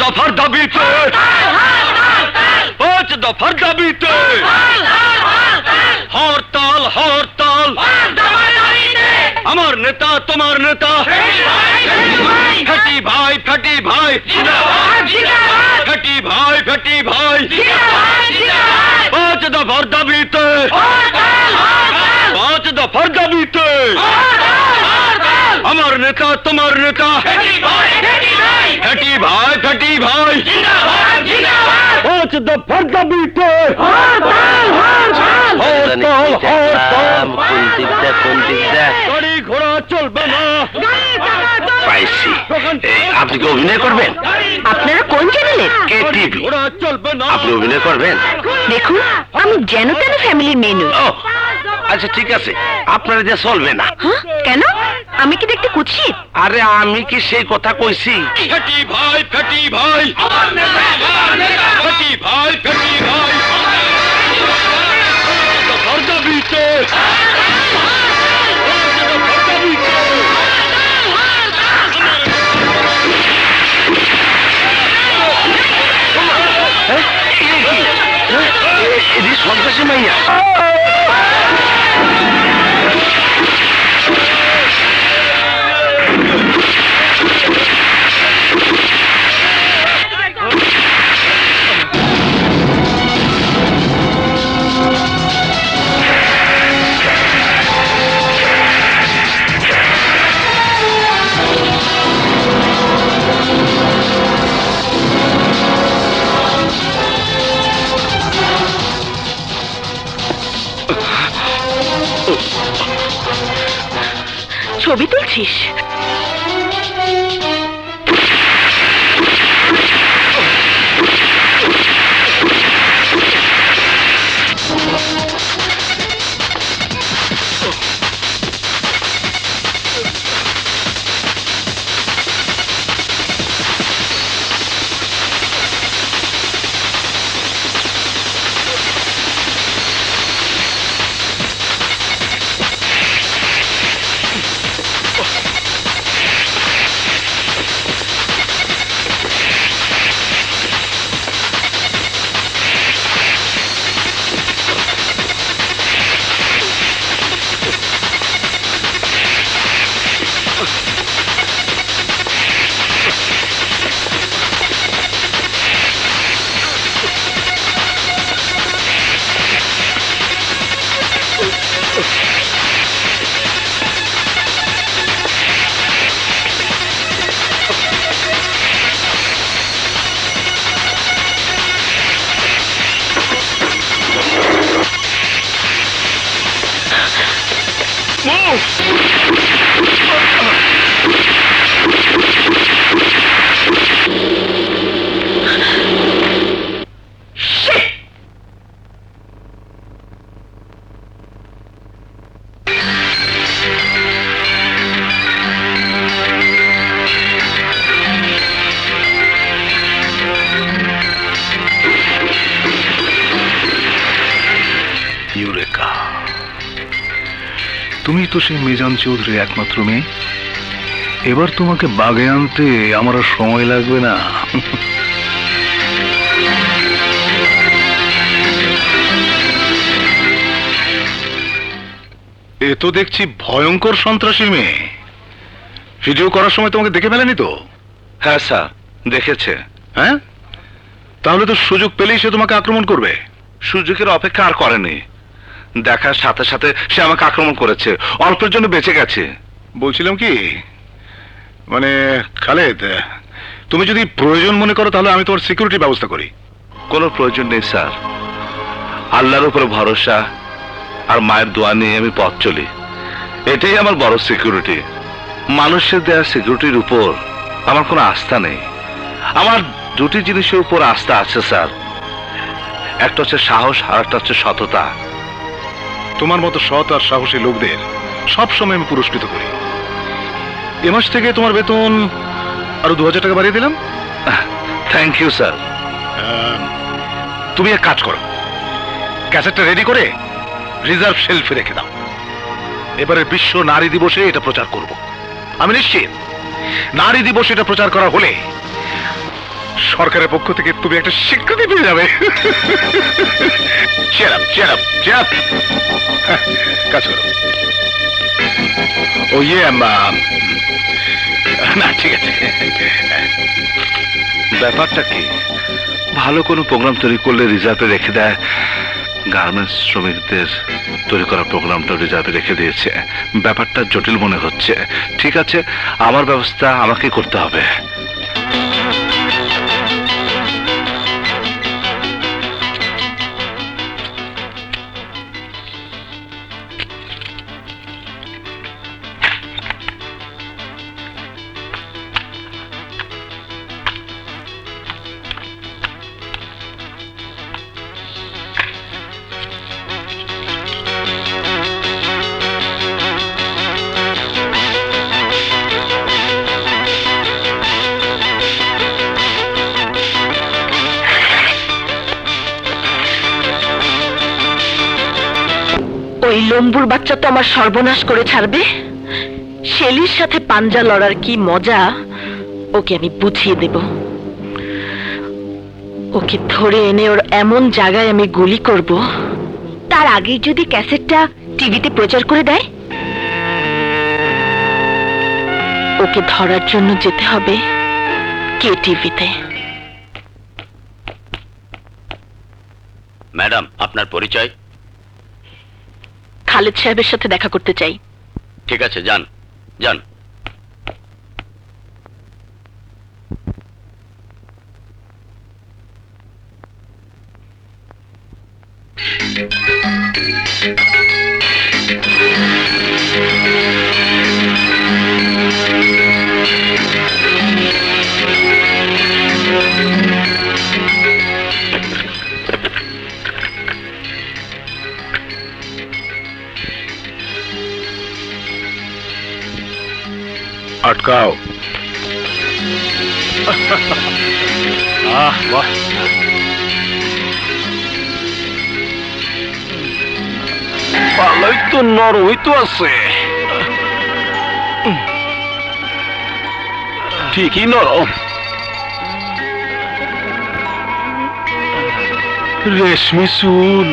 দফার দাবিতে 5 দফার দাবিতে হরতাল হরতাল আমার নেতা তোমার নেতা ফেটি ভাই ফেটি ভাই ফেটি ভাই ফেটি ভাই 5 দফার দাবিতে 5 দফার দাবিতে আমার নেতা তোমার নেতা ফেটি ভাই ফেটি ভাই 5 দফার দাবিতে গাড়ি ঘোড়া চলবে না। পাইছি। আপনি কি অভিনয় করবেন? আপনারা কোন চ্যানেলের? কেটিভি। ঘোড়া চলবে না। আপনি অভিনয় করবেন? দেখুন, আমি যেন তেন ফ্যামিলির মেয়ে নই। আচ্ছা ঠিক আছে, আপনার যে চলবে না। কেন? আমি কি দেখতে কুৎসিত? আরে আমি কি সেই কথা কইছি? ফেটি ভাই ফেটি ভাই ফেটি ভাই ফেটি ভাই দফার দাবিতে এটি সন্ত্রাসী মাইয়া। ছবি তুলছিস? তুমি তো সেই মিজান চৌধুরীর একমাত্র মেয়ে। এবার তোমাকে বাগে আনতে আমার আর সময় লাগবে না। এ তো দেখছি ভয়ঙ্কর সন্ত্রাসী মেয়ে। ভিডিও করার সময় তোমাকে দেখে ফেলেনি তো? হ্যাঁ স্যার, দেখেছে। হ্যাঁ, তাহলে তো সুযোগ পেলেই সে তোমাকে আক্রমণ করবে। সুযোগের অপেক্ষা আর করেনি, দেখার সাথে সাথে সে আমাকে আক্রমণ করেছে, অল্পের জন্য বেঁচে গেছে। বলছিলাম কি, মানে খালেদ, তুমি যদি প্রয়োজন মনে করো তাহলে আমি তোমার সিকিউরিটি ব্যবস্থা করি। কোনো প্রয়োজন নেই স্যার, আল্লাহর উপরে ভরসা আর মায়ের দোয়া নিয়ে আমি পথ চলি, এটাই আমার বড় সিকিউরিটি। মানুষের দেওয়া সিকিউরিটির উপর আমার কোনো আস্থা নেই। আমার দুটি জিনিসের উপর আস্থা আছে স্যার, একটা হচ্ছে সাহস আর একটা হচ্ছে সততা। তোমার মতো সৎ আর সাহসী লোকদের সবসময় আমি পুরস্কৃত করি। এ মাস থেকে তোমার বেতন আরো 2000 টাকা বাড়িয়ে দিলাম। Thank you sir. তুমি এক কাজ করো, ক্যাসেটটা রেডি করে রিজার্ভ শেলফে রেখে দাও। এবারে বিশ্ব নারী দিবসে এটা প্রচার করব। আমি নিশ্চিত নারী দিবস এটা প্রচার করা হলে সরকারের পক্ষ থেকে তুমি একটা স্বীকৃতি পেয়ে যাবে। কাজ করো। ও ইয়ে না ঠিক আছে। ব্যাপারটা কি, ভালো কোনো প্রোগ্রাম তৈরি করলে রিজার্ভে রেখে দেয়, গার্মেন্টস শ্রমিকদের তৈরি করা প্রোগ্রামটা রিজার্ভে রেখে দিয়েছে। ব্যাপারটা জটিল মনে হচ্ছে। ঠিক আছে, আমার ব্যবস্থা আমাকে করতে হবে। ওই লম্বুর বাচ্চা তো আমার সর্বনাশ করে ছাড়বে। শেলির সাথে পাঞ্জা লড়ার কি মজা ওকে আমি বুঝিয়ে দেব। ওকে ধরে এনে ওর এমন জায়গায় আমি গুলি করব, তার আগেই যদি ক্যাসেটটা টিভিতে প্রচার করে দেয়। ওকে ধরার জন্য যেতে হবে কে টিভিতে। ম্যাডাম, আপনার পরিচয়? খালেদ সাহেবের সাথে দেখা করতে চাই। ঠিক আছে, যান যান। আটকাও। বাহ, ভালোই তো, নরমই তো আছে, ঠিকই নরম। রেশমি চুল,